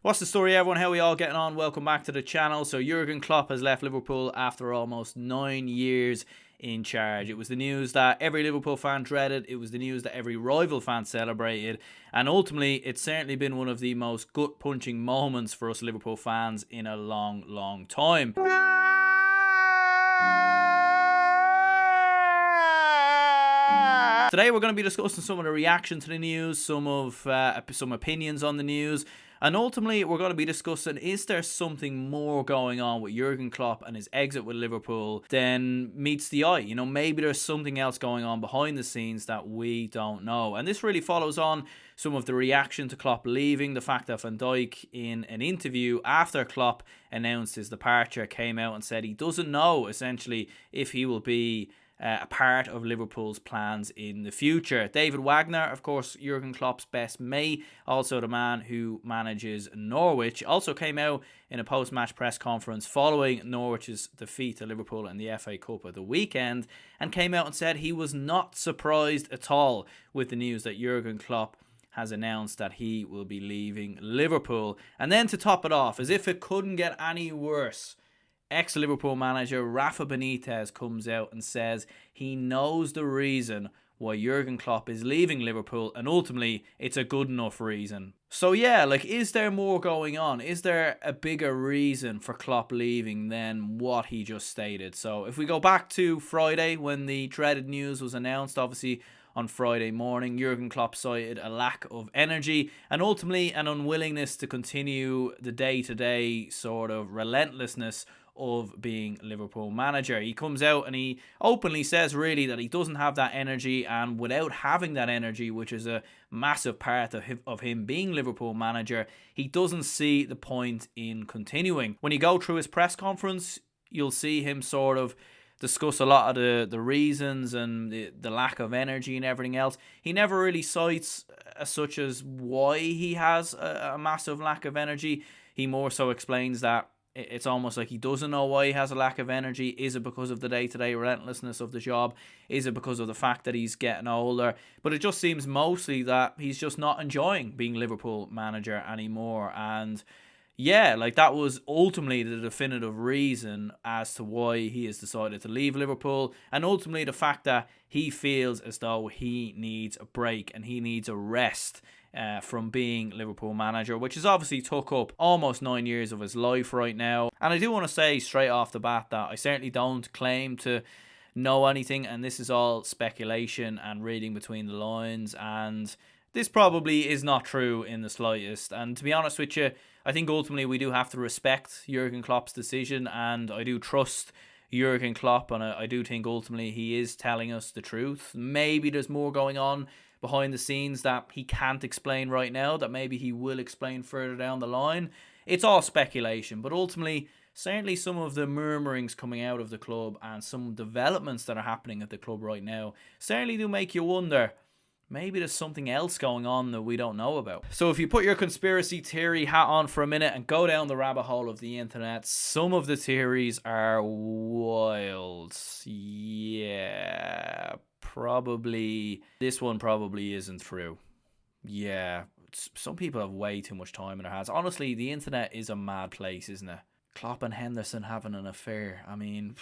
What's the story, everyone? How are we all getting on? Welcome back to the channel. So Jurgen Klopp has left Liverpool after almost 9 years in charge. It was the news that every Liverpool fan dreaded. It was the news that every rival fan celebrated. And ultimately, it's certainly been one of the most gut-punching moments for us Liverpool fans in a long, long time. Today we're going to be discussing some of the reaction to the news, some opinions on the news, and ultimately we're going to be discussing, is there something more going on with Jurgen Klopp and his exit with Liverpool than meets the eye? You know, maybe there's something else going on behind the scenes that we don't know. And this really follows on some of the reaction to Klopp leaving, the fact that Van Dijk, in an interview after Klopp announced his departure, came out and said he doesn't know, essentially, if he will be a part of Liverpool's plans in the future. David Wagner, of course, Jurgen Klopp's best mate, also the man who manages Norwich, also came out in a post-match press conference following Norwich's defeat to Liverpool in the FA Cup at the weekend, and came out and said he was not surprised at all with the news that Jurgen Klopp has announced that he will be leaving Liverpool. And then to top it off, as if it couldn't get any worse, ex-Liverpool manager Rafa Benitez comes out and says he knows the reason why Jurgen Klopp is leaving Liverpool, and ultimately it's a good enough reason. So yeah, is there more going on? Is there a bigger reason for Klopp leaving than what he just stated? So if we go back to Friday when the dreaded news was announced, obviously on Friday morning, Jurgen Klopp cited a lack of energy and ultimately an unwillingness to continue the day-to-day sort of relentlessness of being Liverpool manager. He comes out and he openly says really that he doesn't have that energy, and without having that energy, which is a massive part of him being Liverpool manager, he doesn't see the point in continuing. When you go through his press conference, you'll see him sort of discuss a lot of the reasons and the lack of energy and everything else. He never really cites such as why he has a massive lack of energy. He more so explains that it's almost like he doesn't know why he has a lack of energy. Is it because of the day-to-day relentlessness of the job? Is it because of the fact that he's getting older? But it just seems mostly that he's just not enjoying being Liverpool manager anymore. And yeah, that was ultimately the definitive reason as to why he has decided to leave Liverpool. And ultimately the fact that he feels as though he needs a break and he needs a rest from being Liverpool manager, which has obviously took up almost 9 years of his life right now. And I do want to say straight off the bat that I certainly don't claim to know anything, and this is all speculation and reading between the lines, and this probably is not true in the slightest. And to be honest with you, I think ultimately we do have to respect Jurgen Klopp's decision, and I do trust Jurgen Klopp, and I do think ultimately he is telling us the truth. Maybe there's more going on behind the scenes that he can't explain right now, that maybe he will explain further down the line. It's all speculation, but ultimately, certainly some of the murmurings coming out of the club and some developments that are happening at the club right now certainly do make you wonder, maybe there's something else going on that we don't know about. So if you put your conspiracy theory hat on for a minute and go down the rabbit hole of the internet, some of the theories are wild. Yeah, probably. This one probably isn't true. Yeah, some people have way too much time in their hands. Honestly, the internet is a mad place, isn't it? Klopp and Henderson having an affair. I mean,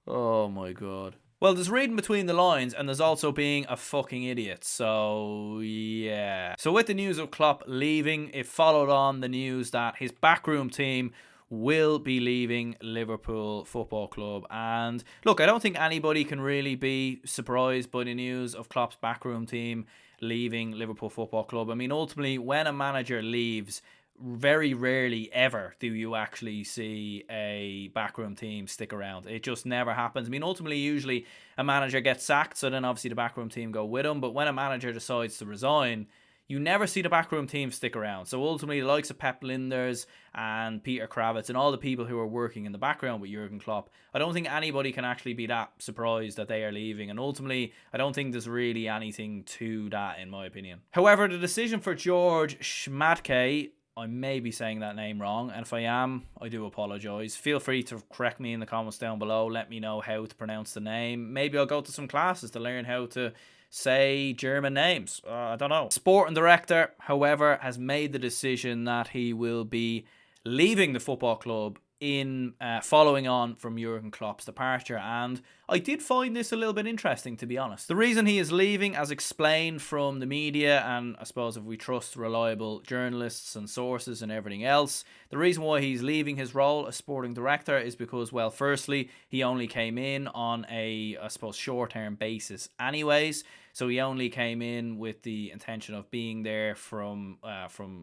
oh my God. Well, there's reading between the lines, and there's also being a fucking idiot. So, yeah. So with the news of Klopp leaving, it followed on the news that his backroom team will be leaving Liverpool Football Club. And look, I don't think anybody can really be surprised by the news of Klopp's backroom team leaving Liverpool Football Club. I mean, ultimately, when a manager leaves, very rarely ever do you actually see a backroom team stick around. It just never happens. I mean, ultimately, usually a manager gets sacked, so then obviously the backroom team go with him. But when a manager decides to resign, you never see the backroom team stick around. So ultimately, the likes of Pep Linders and Peter Kravitz and all the people who are working in the background with Jurgen Klopp, I don't think anybody can actually be that surprised that they are leaving. And ultimately, I don't think there's really anything to that, in my opinion. However, the decision for George Schmadtke, I may be saying that name wrong, and if I am, I do apologise. Feel free to correct me in the comments down below. Let me know how to pronounce the name. Maybe I'll go to some classes to learn how to say German names. I don't know. Sporting director, however, has made the decision that he will be leaving the football club in following on from Jurgen Klopp's departure, and I did find this a little bit interesting, to be honest. The reason he is leaving, as explained from the media, and I suppose if we trust reliable journalists and sources and everything else, the reason why he's leaving his role as sporting director is because, well, firstly, he only came in on a, I suppose, short-term basis anyways. So he only came in with the intention of being there from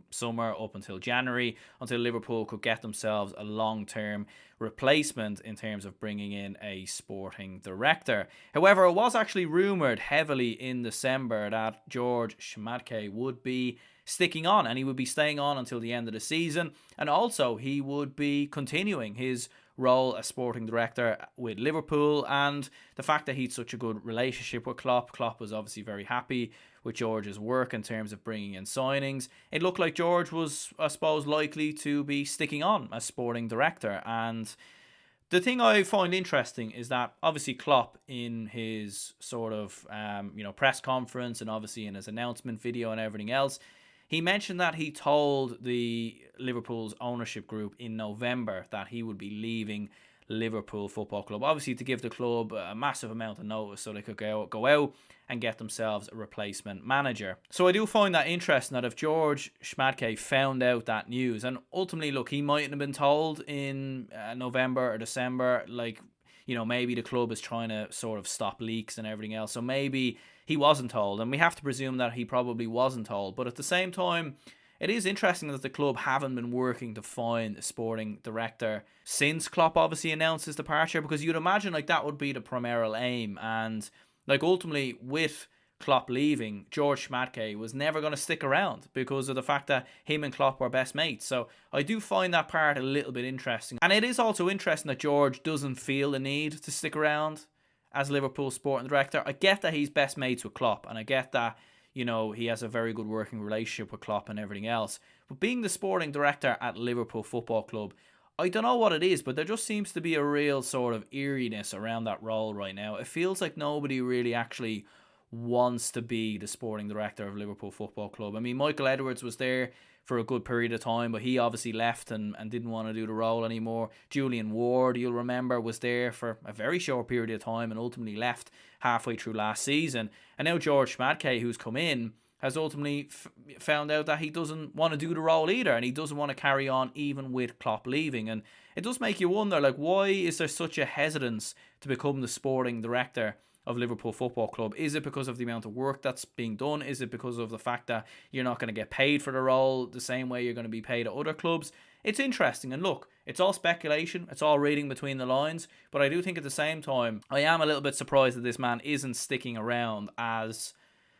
summer up until January, until Liverpool could get themselves a long-term replacement in terms of bringing in a sporting director. However, it was actually rumoured heavily in December that George Schmadtke would be sticking on, and he would be staying on until the end of the season, and also he would be continuing his role as sporting director with Liverpool. And the fact that he had such a good relationship with Klopp was obviously very happy with George's work in terms of bringing in signings. It looked like George was, I suppose, likely to be sticking on as sporting director. And the thing I find interesting is that obviously Klopp, in his sort of press conference and obviously in his announcement video and everything else, he mentioned that he told the Liverpool's ownership group in November that he would be leaving Liverpool Football Club, obviously to give the club a massive amount of notice so they could go out and get themselves a replacement manager. So I do find that interesting that if George Schmadtke found out that news, and ultimately, look, he mightn't have been told in November or December, like, maybe the club is trying to sort of stop leaks and everything else, so maybe he wasn't told, and we have to presume that he probably wasn't told. But at the same time, it is interesting that the club haven't been working to find a sporting director since Klopp obviously announced his departure, because you'd imagine like that would be the primary aim. And like ultimately with Klopp leaving, George Schmadtke was never going to stick around because of the fact that him and Klopp were best mates. So I do find that part a little bit interesting. And it is also interesting that George doesn't feel the need to stick around as Liverpool sporting director. I get that he's best mates with Klopp, and I get that, he has a very good working relationship with Klopp and everything else. But being the sporting director at Liverpool Football Club, I don't know what it is, but there just seems to be a real sort of eeriness around that role right now. It feels like nobody really actually wants to be the sporting director of Liverpool Football Club. I mean, Michael Edwards was there for a good period of time, but he obviously left and didn't want to do the role anymore. Julian Ward, you'll remember, was there for a very short period of time and ultimately left halfway through last season. And now George Schmadtke, who's come in, has ultimately found out that he doesn't want to do the role either, and he doesn't want to carry on even with Klopp leaving. And it does make you wonder, like, why is there such a hesitance to become the sporting director of Liverpool Football Club? Is it because of the amount of work that's being done? Is it because of the fact that you're not going to get paid for the role the same way you're going to be paid at other clubs? It's interesting, and look, it's all speculation, it's all reading between the lines, but I do think at the same time, I am a little bit surprised that this man isn't sticking around as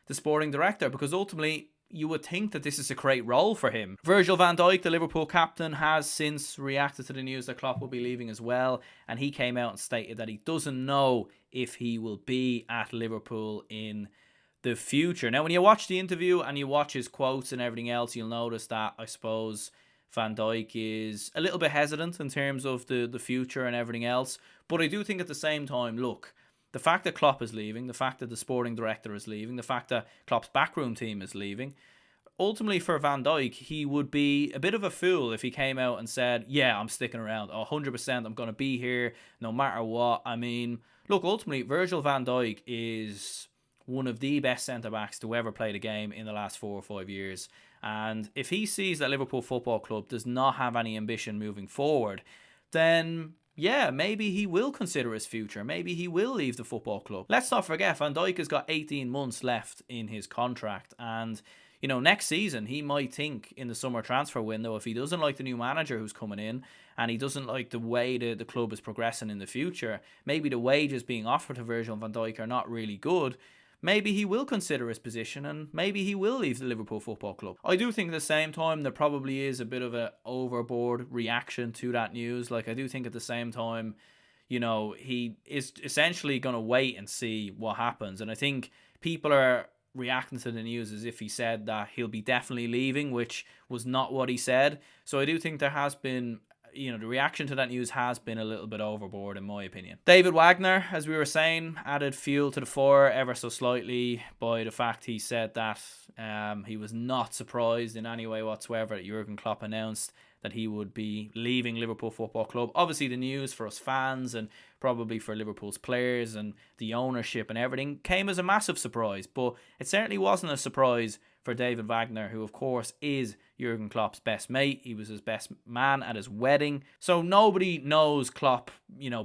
the sporting director, because ultimately you would think that this is a great role for him. Virgil van Dijk, the Liverpool captain, has since reacted to the news that Klopp will be leaving as well, and he came out and stated that he doesn't know if he will be at Liverpool in the future. Now, when you watch the interview and you watch his quotes and everything else, you'll notice that, I suppose, Van Dijk is a little bit hesitant in terms of the future and everything else. But I do think at the same time, look, the fact that Klopp is leaving, the fact that the sporting director is leaving, the fact that Klopp's backroom team is leaving, ultimately for Van Dijk, he would be a bit of a fool if he came out and said, yeah, I'm sticking around, 100%, I'm going to be here no matter what. I mean, look, ultimately, Virgil van Dijk is one of the best centre-backs to ever play the game in the last 4 or 5 years. And if he sees that Liverpool Football Club does not have any ambition moving forward, then yeah, maybe he will consider his future. Maybe he will leave the football club. Let's not forget, Van Dijk has got 18 months left in his contract. And, next season, he might think in the summer transfer window, if he doesn't like the new manager who's coming in, and he doesn't like the way the club is progressing in the future, maybe the wages being offered to Virgil van Dijk are not really good, maybe he will consider his position and maybe he will leave the Liverpool Football Club. I do think at the same time there probably is a bit of an overboard reaction to that news. Like, I do think at the same time, he is essentially going to wait and see what happens. And I think people are reacting to the news as if he said that he'll be definitely leaving, which was not what he said. So I do think there has been the reaction to that news has been a little bit overboard, in my opinion. David Wagner, as we were saying, added fuel to the fire ever so slightly by the fact he said that he was not surprised in any way whatsoever that Jurgen Klopp announced that he would be leaving Liverpool Football Club. Obviously, the news for us fans and probably for Liverpool's players and the ownership and everything came as a massive surprise, but it certainly wasn't a surprise for David Wagner, who of course is Jurgen Klopp's best mate. He was his best man at his wedding. So nobody knows Klopp,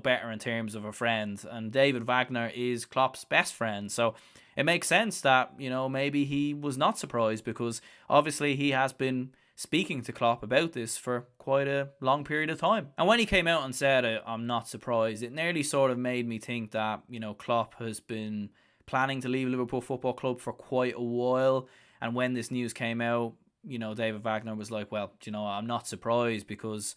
better in terms of a friend. And David Wagner is Klopp's best friend. So it makes sense that, maybe he was not surprised, because obviously he has been speaking to Klopp about this for quite a long period of time. And when he came out and said, I'm not surprised, it nearly sort of made me think that, Klopp has been planning to leave Liverpool Football Club for quite a while. And when this news came out, David Wagner was like, well, I'm not surprised, because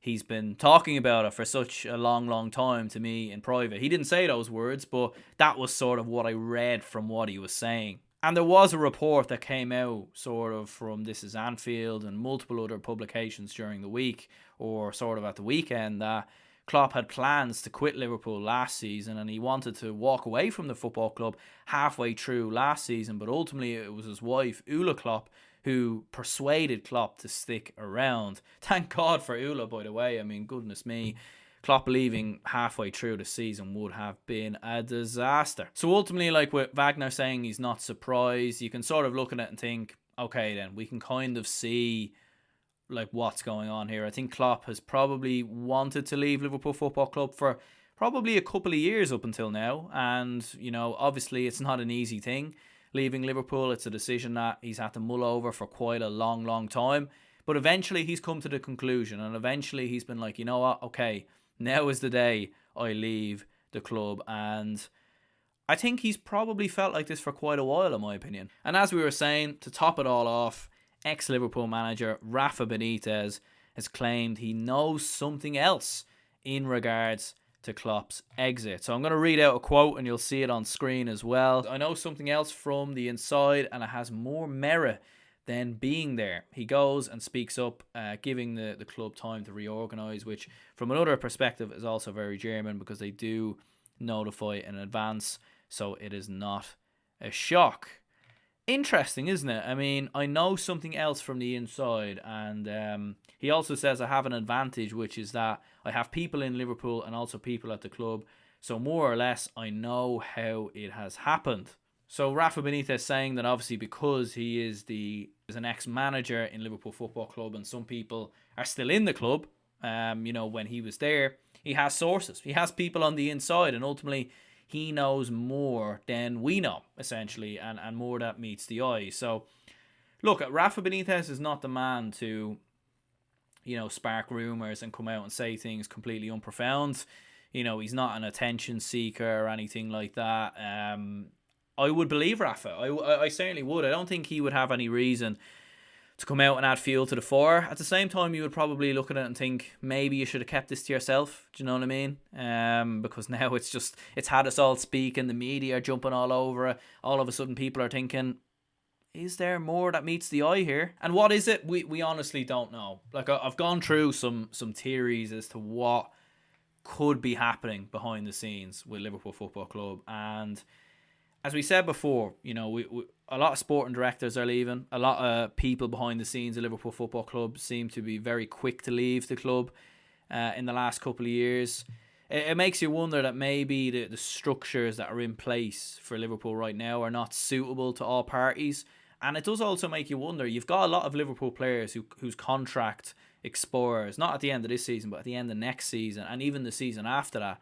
he's been talking about it for such a long, long time to me in private. He didn't say those words, but that was sort of what I read from what he was saying. And there was a report that came out sort of from This Is Anfield and multiple other publications during the week, or sort of at the weekend, that Klopp had plans to quit Liverpool last season, and he wanted to walk away from the football club halfway through last season, but ultimately it was his wife, Ula Klopp, who persuaded Klopp to stick around. Thank God for Ula, by the way. I mean, goodness me. Klopp leaving halfway through the season would have been a disaster. So ultimately, like with Wagner saying he's not surprised, you can sort of look at it and think, okay then, we can kind of see like what's going on here. I think Klopp has probably wanted to leave Liverpool Football Club for probably a couple of years up until now. And, obviously it's not an easy thing leaving Liverpool. It's a decision that he's had to mull over for quite a long, long time. But eventually he's come to the conclusion, and eventually he's been like, you know what, okay, now is the day I leave the club. And I think he's probably felt like this for quite a while, in my opinion. And as we were saying, to top it all off, ex-Liverpool manager Rafa Benitez has claimed he knows something else in regards to Klopp's exit. So I'm going to read out a quote and you'll see it on screen as well. I know something else from the inside, and it has more merit than being there. He goes and speaks up, giving the club time to reorganise, which from another perspective is also very German, because they do notify in advance, so it is not a shock. Interesting, isn't it? I mean, I know something else from the inside, and he also says I have an advantage, which is that I have people in Liverpool and also people at the club, so more or less I know how it has happened. So Rafa Benitez saying that obviously because he is an ex-manager in Liverpool Football Club, and some people are still in the club, when he was there, he has sources, he has people on the inside, and ultimately he knows more than we know, essentially, and more that meets the eye. So, look, Rafa Benitez is not the man to, spark rumours and come out and say things completely unprofound. He's not an attention seeker or anything like that. I would believe Rafa. I certainly would. I don't think he would have any reason to come out and add fuel to the fire. At the same time, you would probably look at it and think, maybe you should have kept this to yourself. Do you know what I mean? Because now it's had us all speak, and the media are jumping all over it. All of a sudden people are thinking, is there more that meets the eye here? And what is it? We honestly don't know. Like, I've gone through some theories as to what could be happening behind the scenes with Liverpool Football Club. And as we said before, a lot of sporting directors are leaving. A lot of people behind the scenes at Liverpool Football Club seem to be very quick to leave the club in the last couple of years. It makes you wonder that maybe the structures that are in place for Liverpool right now are not suitable to all parties. And it does also make you wonder, you've got a lot of Liverpool players whose contract expires, not at the end of this season, but at the end of next season, and even the season after that.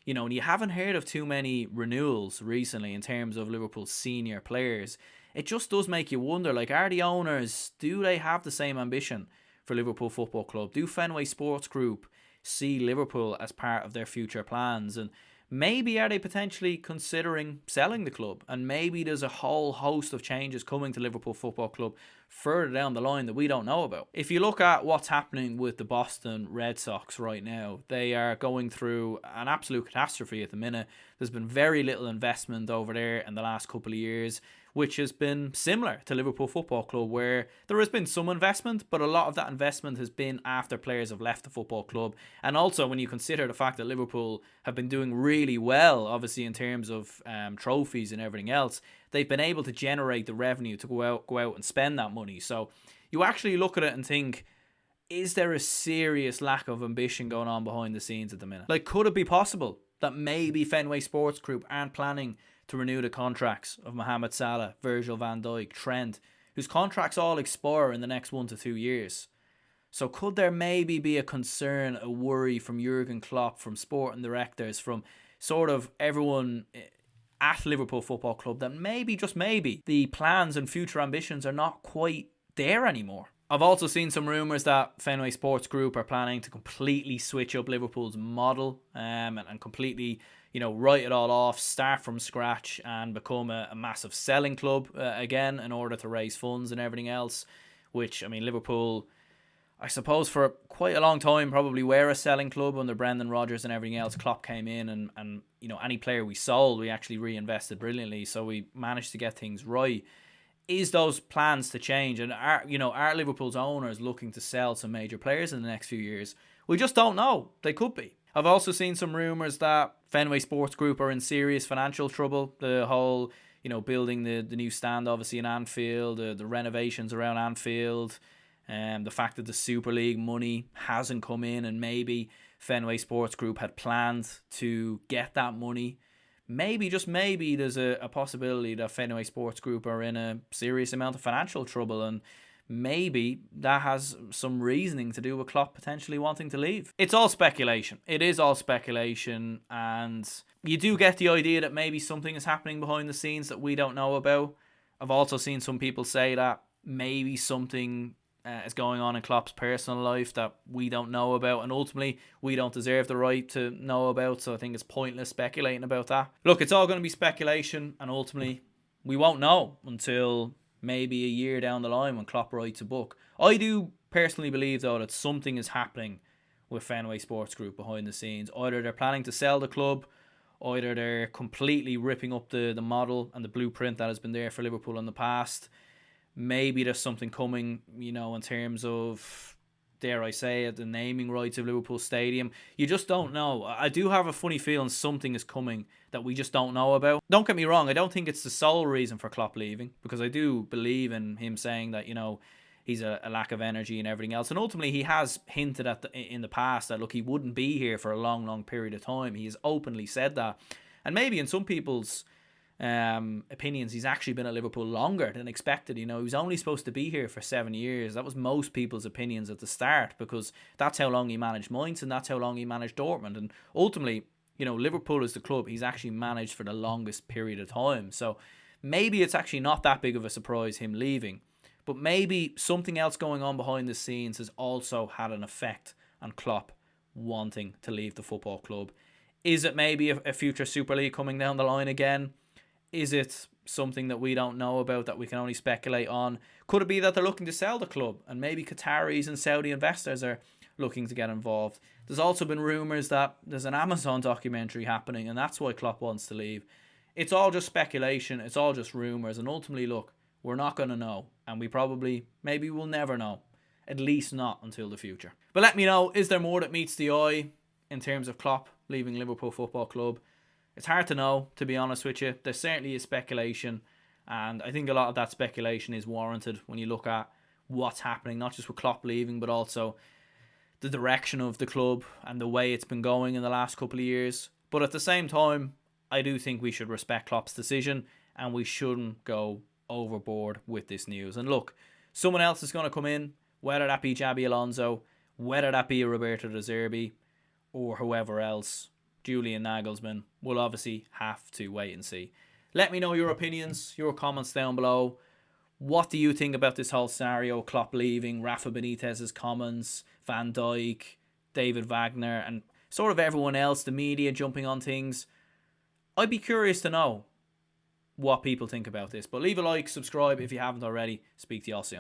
And you haven't heard of too many renewals recently in terms of Liverpool's senior players. It just does make you wonder, like, are the owners, do they have the same ambition for Liverpool Football Club? Do Fenway Sports Group see Liverpool as part of their future plans? And maybe are they potentially considering selling the club? And maybe there's a whole host of changes coming to Liverpool Football Club further down the line that we don't know about. If you look at what's happening with the Boston Red Sox right now, they are going through an absolute catastrophe at the minute. There's been very little investment over there in the last couple of years. which has been similar to Liverpool Football Club, where there has been some investment, but a lot of that investment has been after players have left the football club. And also when you consider the fact that Liverpool have been doing really well, obviously in terms of trophies and everything else, they've been able to generate the revenue to go out and spend that money. So you actually look at it and think, is there a serious lack of ambition going on behind the scenes at the minute? Like, could it be possible that maybe Fenway Sports Group aren't planning to renew the contracts of Mohamed Salah, Virgil van Dijk, Trent, whose contracts all expire in the next 1 to 2 years? So could there maybe be a concern, a worry from Jurgen Klopp, from sporting directors, from sort of everyone at Liverpool Football Club, that maybe, just maybe, the plans and future ambitions are not quite there anymore? I've also seen some rumours that Fenway Sports Group are planning to completely switch up Liverpool's model and completely, write it all off, start from scratch and become a massive selling club again in order to raise funds and everything else, which, I mean, Liverpool, I suppose for quite a long time probably were a selling club under Brendan Rodgers and everything else. Klopp came in and any player we sold, we actually reinvested brilliantly, so we managed to get things right. Is those plans to change? And are Liverpool's owners looking to sell some major players in the next few years? We just don't know. They could be. I've also seen some rumours that Fenway Sports Group are in serious financial trouble. The whole, building the new stand obviously in Anfield, the renovations around Anfield, the fact that the Super League money hasn't come in, and maybe Fenway Sports Group had planned to get that money. Maybe, just maybe, there's a possibility that Fenway Sports Group are in a serious amount of financial trouble, and maybe that has some reasoning to do with Klopp potentially wanting to leave. It's all speculation. It is all speculation, and you do get the idea that maybe something is happening behind the scenes that we don't know about. I've also seen some people say that maybe something is going on in Klopp's personal life that we don't know about, and ultimately we don't deserve the right to know about, so I think it's pointless speculating about that. Look, it's all going to be speculation, and ultimately we won't know until maybe a year down the line when Klopp writes a book. I do personally believe, though, that something is happening with Fenway Sports Group behind the scenes. Either they're planning to sell the club, either they're completely ripping up the model and the blueprint that has been there for Liverpool in the past. Maybe there's something coming, in terms of, dare I say it, the naming rights of Liverpool Stadium. You just don't know. I do have a funny feeling something is coming that we just don't know about. Don't get me wrong, I don't think it's the sole reason for Klopp leaving, because I do believe in him saying that, he's a lack of energy and everything else. And ultimately, he has hinted in the past that, look, he wouldn't be here for a long, long period of time. He has openly said that. And maybe in some people's opinions, he's actually been at Liverpool longer than expected. He was only supposed to be here for 7 years. That was most people's opinions at the start, because that's how long he managed Mainz and that's how long he managed Dortmund. And ultimately, Liverpool is the club he's actually managed for the longest period of time. So maybe it's actually not that big of a surprise him leaving, but maybe something else going on behind the scenes has also had an effect on Klopp wanting to leave the football club. Is it maybe a future Super League coming down the line again? Is it something that we don't know about, that we can only speculate on? Could it be that they're looking to sell the club and maybe Qataris and Saudi investors are looking to get involved? There's also been rumours that there's an Amazon documentary happening and that's why Klopp wants to leave. It's all just speculation. It's all just rumours. And ultimately, look, we're not going to know. And maybe we'll never know. At least not until the future. But let me know, is there more that meets the eye in terms of Klopp leaving Liverpool Football Club? It's hard to know, to be honest with you. There certainly is speculation, and I think a lot of that speculation is warranted when you look at what's happening, not just with Klopp leaving, but also the direction of the club and the way it's been going in the last couple of years. But at the same time, I do think we should respect Klopp's decision, and we shouldn't go overboard with this news. And look, someone else is going to come in, whether that be Xabi Alonso, whether that be Roberto De Zerbi, or whoever else, Julian Nagelsmann. We'll obviously have to wait and see. Let me know your opinions, your comments down below. What do you think about this whole scenario? Klopp leaving, Rafa Benitez's comments, Van Dijk, David Wagner, and sort of everyone else, the media jumping on things. I'd be curious to know what people think about this. But leave a like, subscribe if you haven't already. Speak to y'all soon.